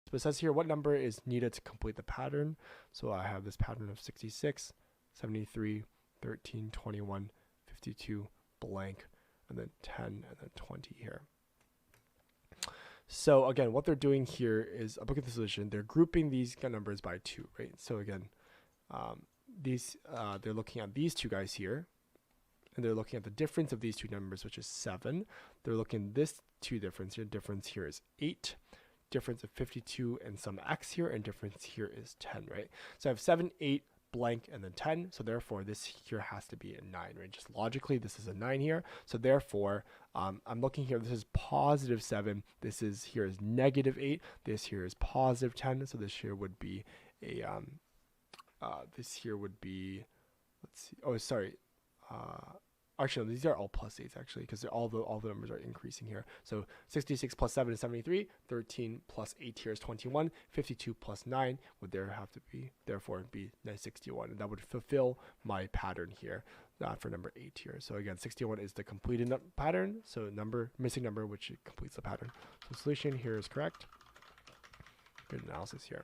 So it says here what number is needed to complete the pattern. So I have this pattern of 66, 73, 13, 21, 52, blank, and then 10, and then 20 here. So again, what they're doing here is, look at the solution. They're grouping these numbers by 2, right? So again, they're looking at these two guys here, and they're looking at the difference of these two numbers, which is 7. They're looking at this 2 difference here. Difference here is 8. Difference of 52 and some x here, and difference here is 10, right? So I have 7, 8, blank, and then 10. So therefore, this here has to be a 9, right? Just logically, this is a 9 here. So therefore, I'm looking here. This is positive 7. This is here is negative 8. This here is positive 10. So this here would be a this here would be, let's see. Oh, sorry. Actually, no, these are all plus 8s actually, because all the numbers are increasing here. So 66 plus 7 is 73. 13 plus 8 here is 21. 52 plus 9 would therefore be 61, and that would fulfill my pattern here for number 8 here. So again, 61 is the completed pattern. So missing number, which completes the pattern. So solution here is correct. Good analysis here.